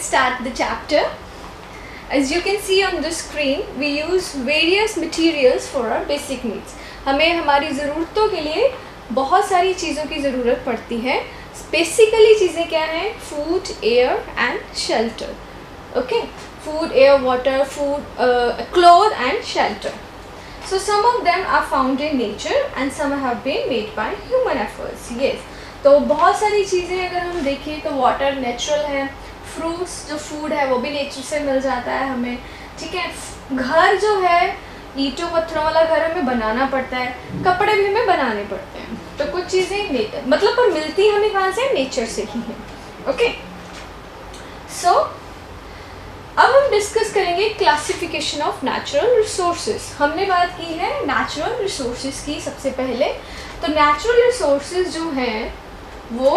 let's start the chapter. As you can see on the screen, we use various materials for our basic needs. हमें हमारी ज़रूरतों के लिए बहुत सारी चीज़ों की ज़रूरत पड़ती है. बेसिकली चीज़ें क्या हैं? Food, air and shelter. Okay, food, air, water, clothes and shelter. So some of them are found in nature and some have been made by human efforts. Yes. तो बहुत सारी चीज़ें अगर हम देखें तो वाटर नेचुरल है, फ्रूट्स जो फूड है वो भी नेचर से मिल जाता है हमें, ठीक है. घर जो है ईंटों पत्थरों वाला घर हमें बनाना पड़ता है, कपड़े भी हमें बनाने पड़ते हैं. तो कुछ चीज़ें मतलब पर मिलती हमें कहाँ से? नेचर से ही है. ओके, सो अब हम डिस्कस करेंगे क्लासिफिकेशन ऑफ नेचुरल रिसोर्सेज. हमने बात की है नेचुरल रिसोर्सेज की सबसे पहले. तो नेचुरल रिसोर्सेज जो हैं वो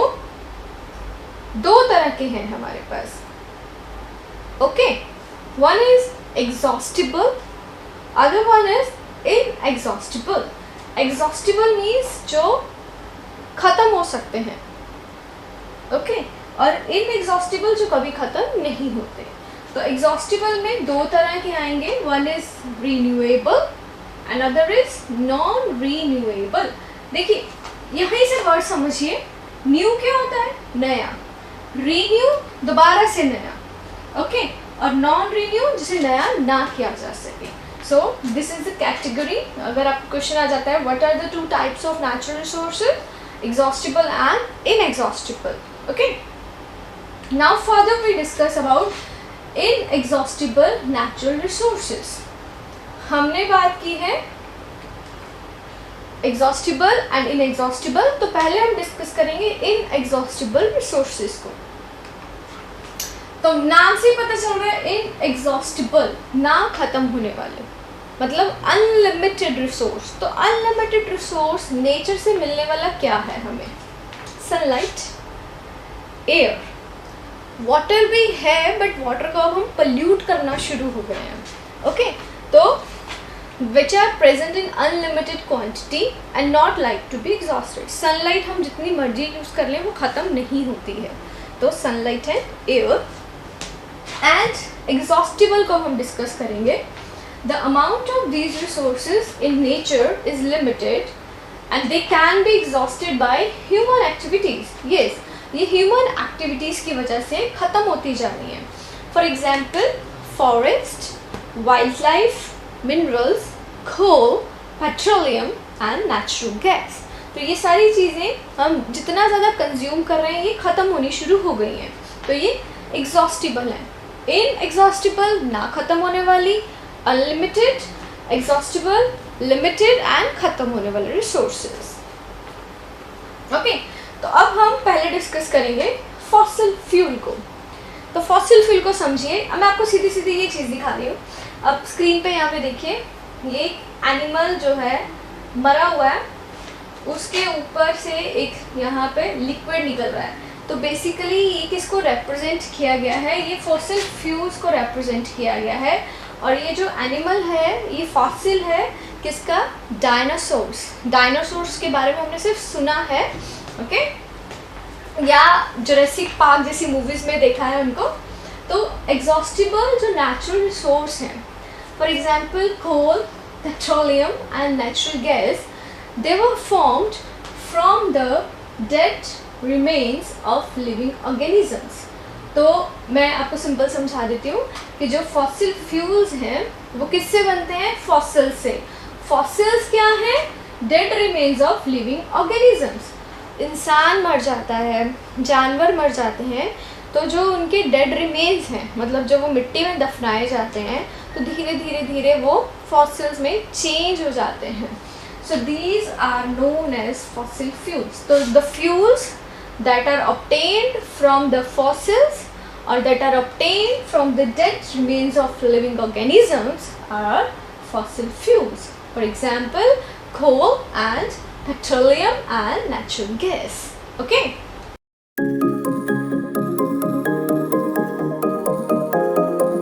दो तरह के हैं हमारे पास. Okay, one is exhaustible, other one is inexhaustible. Exhaustible means जो खत्म हो सकते हैं, ओके, और इनएग्जॉस्टिबल जो कभी खत्म नहीं होते. तो एग्जॉस्टिबल में दो तरह के आएंगे, one is renewable and other is non renewable. देखिए यहीं से वर्ड समझिए. न्यू क्या होता है? नया. रीन्यू दोबारा से नया, ओके, और नॉन रिन्यू जिसे नया ना किया जा सके. So this is the category. अगर आपको क्वेश्चन आ जाता है what are the two types of natural resources, exhaustible and inexhaustible. Okay, now further we discuss about inexhaustible natural resources. हमने बात की है एग्जॉस्टिबल एंड इनएग्जॉस्टिबल. तो पहले हम डिस्कस करेंगे इनएग्जॉस्टिबल रिसोर्सेज को. तो नाम से पता चल रहा है इनएग्जॉस्टिबल, ना खत्म होने वाले, मतलब अनलिमिटेड रिसोर्स. तो अनलिमिटेड रिसोर्स नेचर से मिलने वाला क्या है हमें? सनलाइट, एयर, वाटर भी है बट वाटर को अब हम पल्यूट करना शुरू हो गए हैं. ओके, तो which are present in unlimited quantity and not like to be exhausted. Sunlight हम जितनी मर्जी यूज़ कर लें वो ख़त्म नहीं होती है. तो सनलाइट है, एयर. एंड एग्जॉस्टिबल को हम डिस्कस करेंगे. The amount of these resources in nature is limited and they can be exhausted by human activities. Yes, ये ह्यूमन एक्टिविटीज़ की वजह से ख़त्म होती जा रही हैं. For example forest, wildlife, minerals, coal, petroleum and natural gas. तो ये सारी चीज़ें हम जितना ज़्यादा कंज्यूम कर रहे हैं ये ख़त्म होनी शुरू हो गई हैं. तो ये एग्जॉस्टिबल है. इनएग्जॉस्टिबल ना ख़त्म होने वाली, अनलिमिटेड, एग्जॉस्टिबल लिमिटेड एंड ख़त्म होने वाले रिसोर्सेज. ओके, तो अब हम पहले डिस्कस करेंगे फॉसिल फ्यूल को. तो फॉसिल फ्यूल को समझिए. अब मैं आपको सीधी सीधी ये चीज़ दिखा रही हूँ. अब स्क्रीन पे यहाँ पे देखिए, ये एनिमल जो है मरा हुआ है, उसके ऊपर से एक यहाँ पे लिक्विड निकल रहा है. तो बेसिकली ये किसको रिप्रेजेंट किया गया है? ये फॉसिल फ्यूल्स को रिप्रेजेंट किया गया है. और ये जो एनिमल है ये फॉसिल है किसका? डायनासोर्स. डायनासोर्स के बारे में हमने सिर्फ सुना है, ओके, या जुरासिक पार्क जैसी मूवीज़ में देखा है उनको. तो एग्जॉस्टिबल जो नेचुरल रिसोर्स हैं, for example coal, petroleum and natural gas, they were formed from the dead remains of living organisms. तो मैं आपको सिंपल समझा देती हूँ कि जो फॉसिल फ्यूल्स हैं वो किससे बनते हैं? फॉसिल से. फॉसिल्स क्या हैं? Dead remains of living organisms. इंसान मर जाता है, जानवर मर जाते हैं, तो जो उनके डेड रिमेन्स हैं, मतलब जब वो मिट्टी में दफनाए जाते हैं तो धीरे धीरे धीरे वो फॉसिल्स में चेंज हो जाते हैं. So these are known as fossil fuels. तो the fuels that are obtained from the fossils or that are obtained from the dead remains of living organisms are fossil fuels. For example, coal and petroleum and natural gas. Okay.